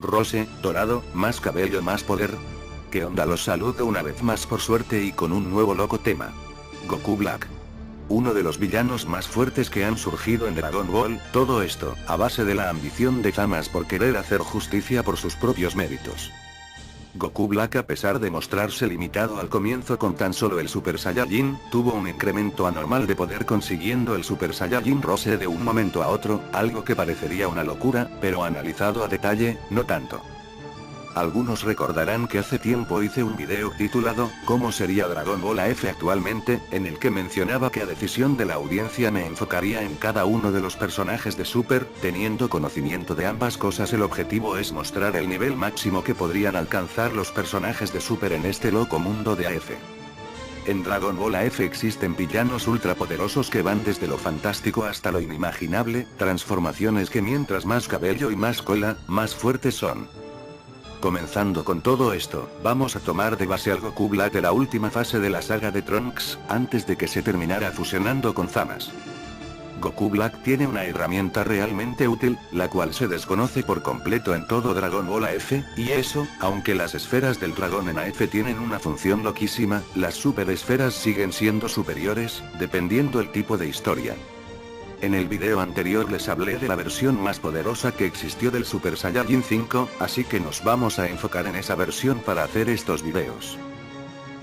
Rose, dorado, más cabello, más poder. ¿Qué onda? Los saludo una vez más por suerte y con un nuevo loco tema. Goku Black. Uno de los villanos más fuertes que han surgido en Dragon Ball, todo esto, a base de la ambición de Zamasu por querer hacer justicia por sus propios méritos. Goku Black, a pesar de mostrarse limitado al comienzo con tan solo el Super Saiyajin, tuvo un incremento anormal de poder consiguiendo el Super Saiyajin Rose de un momento a otro, algo que parecería una locura, pero analizado a detalle, no tanto. Algunos recordarán que hace tiempo hice un video titulado ¿Cómo sería Dragon Ball AF actualmente?, en el que mencionaba que a decisión de la audiencia me enfocaría en cada uno de los personajes de Super, teniendo conocimiento de ambas cosas. El objetivo es mostrar el nivel máximo que podrían alcanzar los personajes de Super en este loco mundo de AF. En Dragon Ball AF existen villanos ultrapoderosos que van desde lo fantástico hasta lo inimaginable, transformaciones que mientras más cabello y más cola, más fuertes son. Comenzando con todo esto, vamos a tomar de base al Goku Black de la última fase de la saga de Trunks, antes de que se terminara fusionando con Zamasu. Goku Black tiene una herramienta realmente útil, la cual se desconoce por completo en todo Dragon Ball AF, y eso, aunque las esferas del dragón en AF tienen una función loquísima, las super esferas siguen siendo superiores, dependiendo el tipo de historia. En el video anterior les hablé de la versión más poderosa que existió del Super Saiyajin 5, así que nos vamos a enfocar en esa versión para hacer estos videos.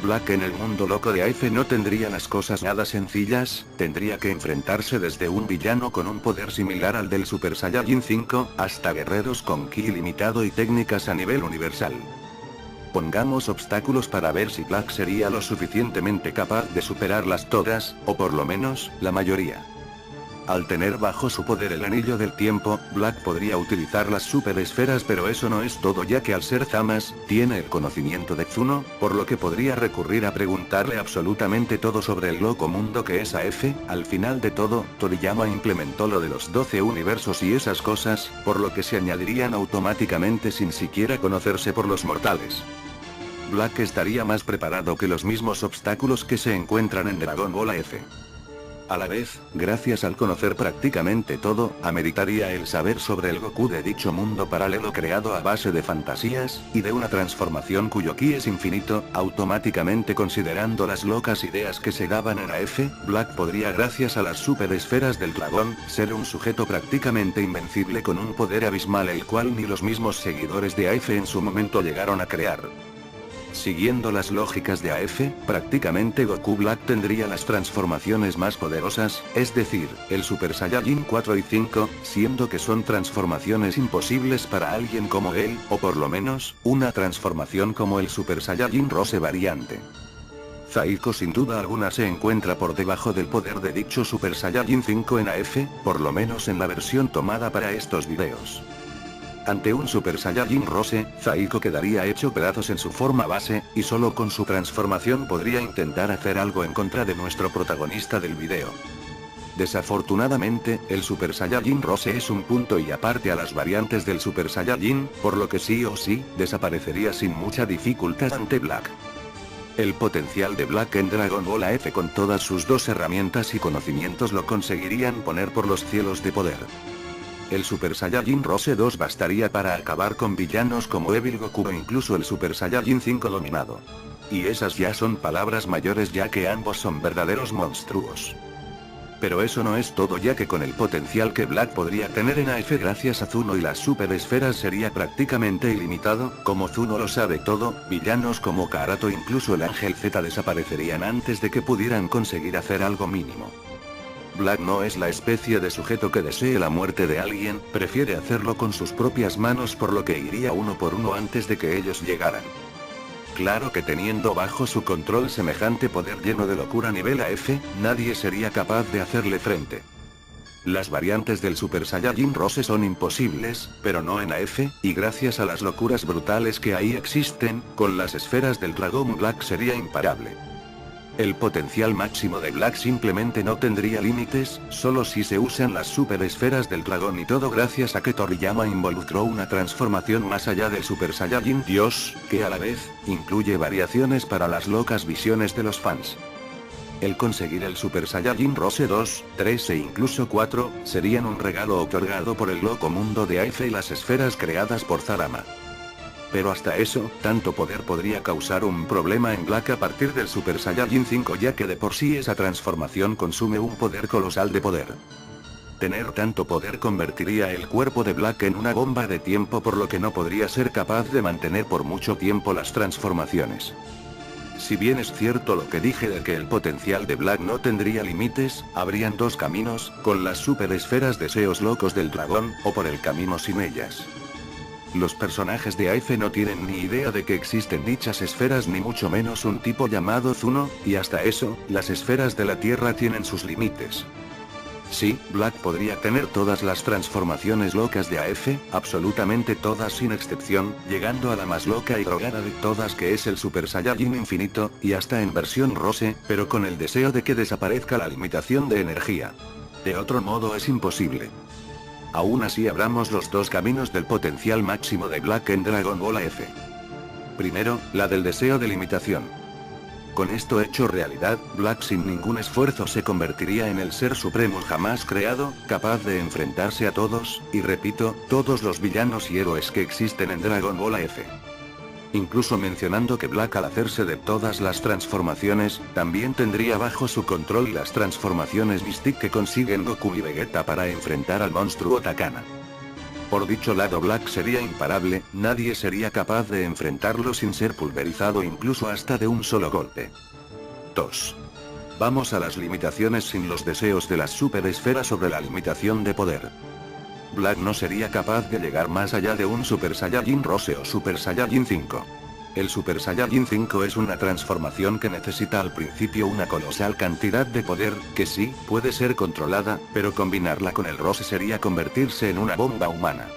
Black en el mundo loco de AF no tendría las cosas nada sencillas, tendría que enfrentarse desde un villano con un poder similar al del Super Saiyajin 5, hasta guerreros con ki ilimitado y técnicas a nivel universal. Pongamos obstáculos para ver si Black sería lo suficientemente capaz de superarlas todas, o por lo menos, la mayoría. Al tener bajo su poder el anillo del tiempo, Black podría utilizar las super esferas, pero eso no es todo, ya que al ser Zamasu, tiene el conocimiento de Zuno, por lo que podría recurrir a preguntarle absolutamente todo sobre el loco mundo que es AF. Al final de todo, Toriyama implementó lo de los 12 universos y esas cosas, por lo que se añadirían automáticamente sin siquiera conocerse por los mortales. Black estaría más preparado que los mismos obstáculos que se encuentran en Dragon Ball AF. A la vez, gracias al conocer prácticamente todo, ameritaría el saber sobre el Goku de dicho mundo paralelo creado a base de fantasías, y de una transformación cuyo ki es infinito, automáticamente considerando las locas ideas que se daban en AF, Black podría, gracias a las super esferas del dragón, ser un sujeto prácticamente invencible con un poder abismal el cual ni los mismos seguidores de AF en su momento llegaron a crear. Siguiendo las lógicas de AF, prácticamente Goku Black tendría las transformaciones más poderosas, es decir, el Super Saiyajin 4 y 5, siendo que son transformaciones imposibles para alguien como él, o por lo menos, una transformación como el Super Saiyajin Rose variante. Zaiko sin duda alguna se encuentra por debajo del poder de dicho Super Saiyajin 5 en AF, por lo menos en la versión tomada para estos videos. Ante un Super Saiyajin Rose, Zaiko quedaría hecho pedazos en su forma base, y solo con su transformación podría intentar hacer algo en contra de nuestro protagonista del video. Desafortunadamente, el Super Saiyajin Rose es un punto y aparte a las variantes del Super Saiyajin, por lo que sí o sí, desaparecería sin mucha dificultad ante Black. El potencial de Black en Dragon Ball AF con todas sus dos herramientas y conocimientos lo conseguirían poner por los cielos de poder. El Super Saiyajin Rose 2 bastaría para acabar con villanos como Evil Goku o incluso el Super Saiyajin 5 dominado. Y esas ya son palabras mayores, ya que ambos son verdaderos monstruos. Pero eso no es todo, ya que con el potencial que Black podría tener en AF gracias a Zuno y las super esferas sería prácticamente ilimitado. Como Zuno lo sabe todo, villanos como Karato, incluso el Ángel Z, desaparecerían antes de que pudieran conseguir hacer algo mínimo. Black no es la especie de sujeto que desee la muerte de alguien, prefiere hacerlo con sus propias manos, por lo que iría uno por uno antes de que ellos llegaran. Claro que teniendo bajo su control semejante poder lleno de locura a nivel AF, nadie sería capaz de hacerle frente. Las variantes del Super Saiyajin Rose son imposibles, pero no en AF, y gracias a las locuras brutales que ahí existen, con las esferas del dragón Black sería imparable. El potencial máximo de Black simplemente no tendría límites, solo si se usan las super esferas del dragón, y todo gracias a que Toriyama involucró una transformación más allá del Super Saiyajin Dios, que a la vez, incluye variaciones para las locas visiones de los fans. El conseguir el Super Saiyajin Rose 2, 3 e incluso 4, serían un regalo otorgado por el loco mundo de AF y las esferas creadas por Zarama. Pero hasta eso, tanto poder podría causar un problema en Black a partir del Super Saiyajin 5, ya que de por sí esa transformación consume un poder colosal de poder. Tener tanto poder convertiría el cuerpo de Black en una bomba de tiempo, por lo que no podría ser capaz de mantener por mucho tiempo las transformaciones. Si bien es cierto lo que dije de que el potencial de Black no tendría límites, habrían dos caminos, con las super esferas deseos locos del dragón, o por el camino sin ellas. Los personajes de AF no tienen ni idea de que existen dichas esferas, ni mucho menos un tipo llamado Zuno, y hasta eso, las esferas de la Tierra tienen sus límites. Sí, Black podría tener todas las transformaciones locas de AF, absolutamente todas sin excepción, llegando a la más loca y drogada de todas, que es el Super Saiyajin infinito, y hasta en versión Rose, pero con el deseo de que desaparezca la limitación de energía. De otro modo es imposible. Aún así abramos los dos caminos del potencial máximo de Black en Dragon Ball AF. Primero, la del deseo de limitación. Con esto hecho realidad, Black sin ningún esfuerzo se convertiría en el ser supremo jamás creado, capaz de enfrentarse a todos, y repito, todos los villanos y héroes que existen en Dragon Ball AF. Incluso mencionando que Black al hacerse de todas las transformaciones, también tendría bajo su control las transformaciones Mystic que consiguen Goku y Vegeta para enfrentar al monstruo Takana. Por dicho lado, Black sería imparable, nadie sería capaz de enfrentarlo sin ser pulverizado incluso hasta de un solo golpe. 2. Vamos a las limitaciones sin los deseos de las super esferas sobre la limitación de poder. Black no sería capaz de llegar más allá de un Super Saiyajin Rose o Super Saiyajin 5. El Super Saiyajin 5 es una transformación que necesita al principio una colosal cantidad de poder, que sí, puede ser controlada, pero combinarla con el Rose sería convertirse en una bomba humana.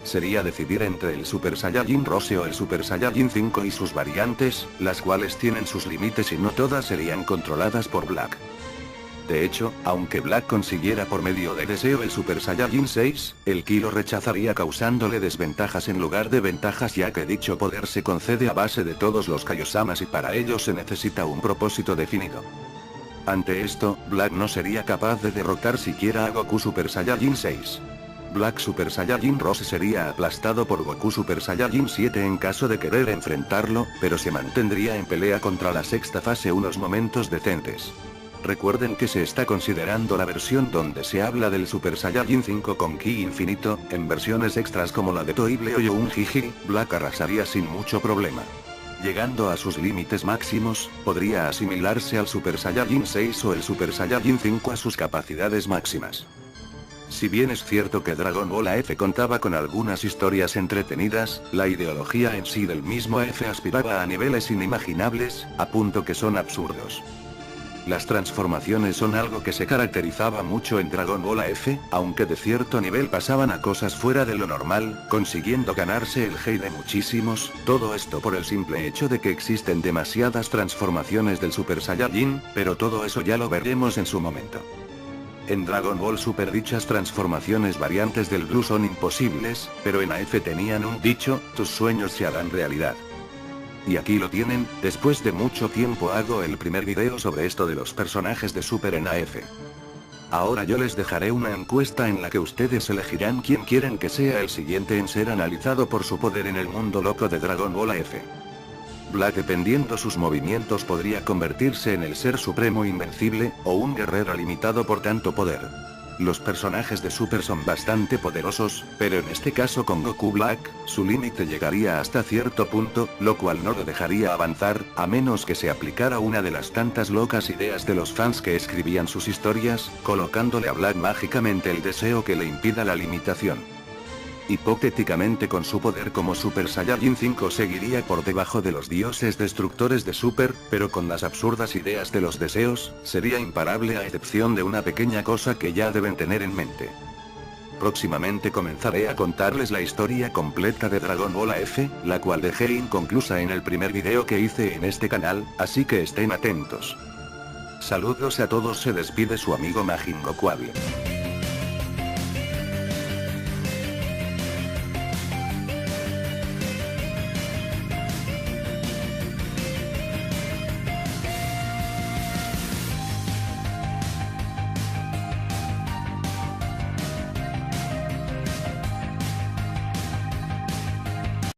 Sería decidir entre el Super Saiyajin Rose o el Super Saiyajin 5 y sus variantes, las cuales tienen sus límites y no todas serían controladas por Black. De hecho, aunque Black consiguiera por medio de deseo el Super Saiyajin 6, el Ki lo rechazaría causándole desventajas en lugar de ventajas, ya que dicho poder se concede a base de todos los Kaiosamas y para ello se necesita un propósito definido. Ante esto, Black no sería capaz de derrotar siquiera a Goku Super Saiyajin 6. Black Super Saiyajin Rose sería aplastado por Goku Super Saiyajin 7 en caso de querer enfrentarlo, pero se mantendría en pelea contra la sexta fase unos momentos decentes. Recuerden que se está considerando la versión donde se habla del Super Saiyajin 5 con Ki infinito, en versiones extras como la de Toible o un Jiji, Black arrasaría sin mucho problema. Llegando a sus límites máximos, podría asimilarse al Super Saiyajin 6 o el Super Saiyajin 5 a sus capacidades máximas. Si bien es cierto que Dragon Ball AF contaba con algunas historias entretenidas, la ideología en sí del mismo AF aspiraba a niveles inimaginables, a punto que son absurdos. Las transformaciones son algo que se caracterizaba mucho en Dragon Ball AF, aunque de cierto nivel pasaban a cosas fuera de lo normal, consiguiendo ganarse el hate de muchísimos, todo esto por el simple hecho de que existen demasiadas transformaciones del Super Saiyajin, pero todo eso ya lo veremos en su momento. En Dragon Ball Super dichas transformaciones variantes del Blue son imposibles, pero en AF tenían un dicho, tus sueños se harán realidad. Y aquí lo tienen, después de mucho tiempo hago el primer video sobre esto de los personajes de Super en AF. Ahora yo les dejaré una encuesta en la que ustedes elegirán quién quieren que sea el siguiente en ser analizado por su poder en el mundo loco de Dragon Ball AF. Black, dependiendo sus movimientos, podría convertirse en el ser supremo invencible, o un guerrero limitado por tanto poder. Los personajes de Super son bastante poderosos, pero en este caso con Goku Black, su límite llegaría hasta cierto punto, lo cual no lo dejaría avanzar, a menos que se aplicara una de las tantas locas ideas de los fans que escribían sus historias, colocándole a Black mágicamente el deseo que le impida la limitación. Hipotéticamente, con su poder como Super Saiyajin 5 seguiría por debajo de los dioses destructores de Super, pero con las absurdas ideas de los deseos, sería imparable a excepción de una pequeña cosa que ya deben tener en mente. Próximamente comenzaré a contarles la historia completa de Dragon Ball AF, la cual dejé inconclusa en el primer video que hice en este canal, así que estén atentos. Saludos a todos, se despide su amigo Majin Goku.